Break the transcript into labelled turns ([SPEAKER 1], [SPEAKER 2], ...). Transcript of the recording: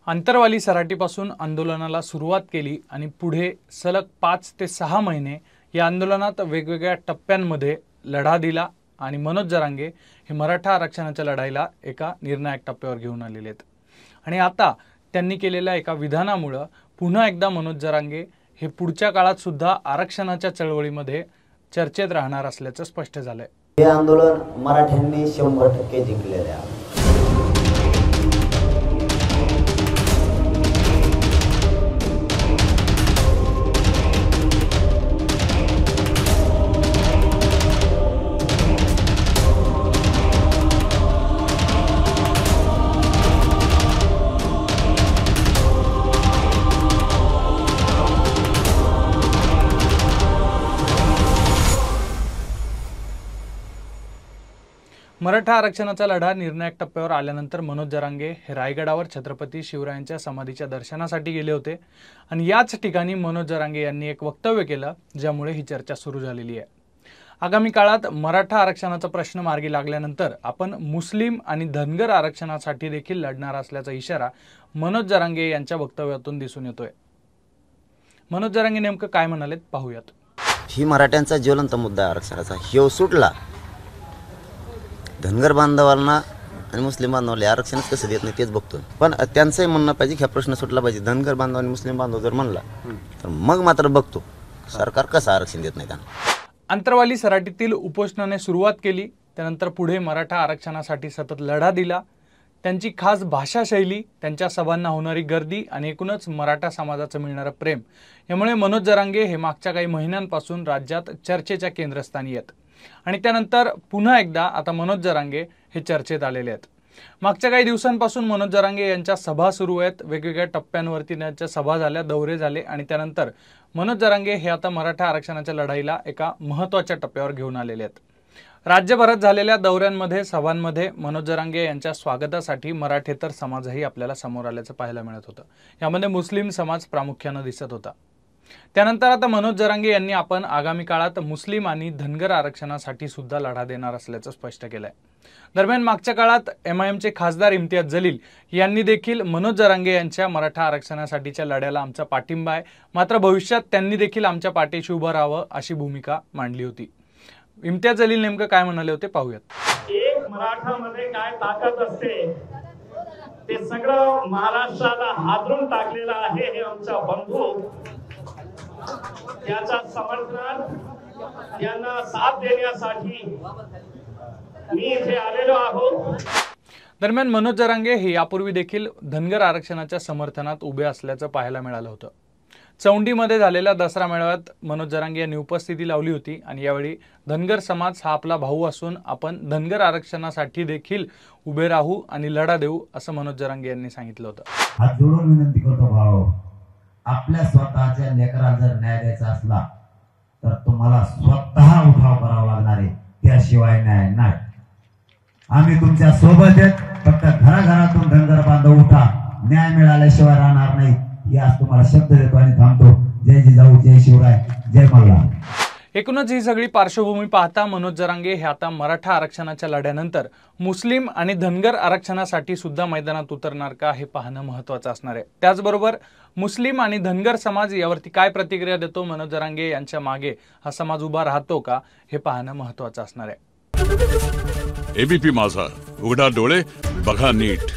[SPEAKER 1] अंतरवाली सराटीपासून आंदोलनाला सुरुवात केली आणि पुढे सलग 5 ते 6 महिने या आंदोलनात वेगवेगळ्या टप्प्यांमध्ये लढा दिला आणि मनोज जरांगे हे मराठा आरक्षणाच्या लढाईला एका निर्णायक टप्प्यावर घेऊन आलेले आहेत। आणि आता त्यांनी केलेल्या एका विधानामुळे पुन्हा एकदा मनोज जरांगे हे पुढच्या काळात सुद्धा आरक्षणाच्या चळवळीमध्ये चर्चेत राहणार असल्याचं स्पष्ट झालंय।
[SPEAKER 2] हे आंदोलन मराठ्यांनी 100% जिंकलेले आहे।
[SPEAKER 1] मराठा आरक्षणाचा लढा निर्णायक टप्प्यावर आल्यानंतर मनोज जरांगे हे रायगडावर छत्रपती शिवरायांच्या समाधीच्या दर्शनासाठी गेले होते आणि याच ठिकाणी मनोज जरांगे यांनी एक वक्तव्य केलं ज्यामुळे ही चर्चा सुरू झालेली आहे। आगामी काळात मराठा आरक्षणाचा प्रश्न मार्गी लागल्यानंतर आपण मुस्लिम आणि धनगर आरक्षणासाठी देखील लढणार असल्याचा इशारा मनोज जरांगे यांच्या वक्तव्यातून दिसून येतोय। मनोज जरांगे नेमकं काय म्हणालेत पाहूयात।
[SPEAKER 2] ही मराठ्यांचा ज्वलंत मुद्दा आरक्षणाचा ह्यो सुटला, धनगर बांधवांना आणि मुस्लिम बांधवांना आरक्षणच कसं देत नाही तेच बघतो। पण त्यांचंही म्हणणं पाहिजे की हा प्रश्न सुटला पाहिजे। धनगर बांधव आणि मुस्लिम बांधव जर म्हणला तर मग मात्र बघतो सरकार कसं आरक्षण देत नाही त्यांना।
[SPEAKER 1] अंतरवाली सराटीतील उपोषणाने सुरुवात केली, त्यानंतर पुढे मराठा आरक्षणासाठी सतत लढा दिला। त्यांची खास भाषा शैली, त्यांच्या सभांना होणारी गर्दी आणि एकूणच मराठा समाजाचं मिळणारं प्रेम यामुळे मनोज जरांगे हे मागच्या काही महिन्यांपासून राज्यात चर्चेच्या केंद्रस्थानी आहेत आणि त्यानंतर पुन्हा एकदा आता मनोज जरांगे हे चर्चेत आलेले आहेत। मागच्या काही दिवसांपासून मनोज जरांगे यांच्या सभा सुरू आहेत, वेगवेगळ्या टप्प्यांवरती त्यांच्या सभा झाल्या, दौरे झाले आणि त्यानंतर मनोज जरांगे हे आता मराठा आरक्षणाच्या लढाईला एका महत्त्वाच्या टप्प्यावर घेऊन आलेले आहेत। राज्यभरात झालेल्या दौऱ्यांमध्ये, सभांमध्ये मनोज जरांगे यांच्या स्वागतासाठी मराठेतर समाजही आपल्याला समोर आल्याचं पाहायला मिळत होतं। यामध्ये मुस्लिम समाज प्रामुख्याने दिसत होता। त्यानंतर आता मनोज जरांगे यांनी आपण आगामी काळात मुस्लिम आणि धनगर आरक्षणासाठी सुद्धा लढा देणार असल्याचं स्पष्ट केलंय। दरम्यान मागच्या काळात MIMचे खासदार इम्तियाज जलील यांनी देखील मनोज जरांगे यांच्या मराठा आरक्षणासाठीच्या लढ्याला आमचा पाठिंबा आहे, मात्र भविष्यात त्यांनी देखील आमच्या पाठीशी उभं राहावं अशी भूमिका मांडली होती। इम्तियाज जलील नेमकं काय म्हणाले होते पाहूयात।
[SPEAKER 3] एक मराठामध्ये काय ताकद असते ते सगळं महाराष्ट्राला हादरून टाकलेलं आहे। हे आमचा बंधू त्याचा समर्थन त्यांना साथ देण्यासाठी मी इथे आलेलो आहोत।
[SPEAKER 1] दरम्यान मनोज जरांगे हे यापूर्वी देखील धनगर आरक्षणाच्या समर्थनात उभे असल्याचं पाहायला मिळालं होतं। चौंडीमध्ये झालेल्या दसरा मेळाव्यात मनोज जरांगे यांनी उपस्थिती लावली होती आणि यावेळी धनगर समाज हा आपला भाऊ असून आपण धनगर आरक्षणासाठी देखील उभे राहू आणि लढा देऊ असं मनोज जरांगे यांनी सांगितलं होतं।
[SPEAKER 4] हात जोडून विनंती करतो भाऊ, आपल्या स्वतःच्या लेकराला जर न्याय द्यायचा असला तर तुम्हाला स्वतः उठाव करावा लागणार आहे, त्याशिवाय न्याय नाही। आम्ही तुमच्या सोबत आहेत, फक्त घराघरातून धनगर बांधव उठा, न्याय मिळाल्याशिवाय राहणार नाही यास तुम्हाला शब्द देतो आणि थांबतो। जय जिजाऊ, जय शिवराय, जय मल्हार।
[SPEAKER 1] एकूणच ही सगळी पार्श्वभूमी पाहता मनोज जरांगे हे आता मराठा आरक्षणाच्या लढ्यानंतर मुस्लिम आणि धनगर आरक्षणासाठी सुद्धा मैदानात उतरणार का हे पाहणं महत्त्वाचं असणार आहे। त्याचबरोबर मुस्लिम आणि धनगर समाज यावरती काय प्रतिक्रिया देतो, मनोज जरांगे यांच्या मागे हा समाज उभा राहतो का हे पाहणं महत्त्वाचं असणार आहे।
[SPEAKER 5] ABP माझा, उघडा डोळे बघा नीट।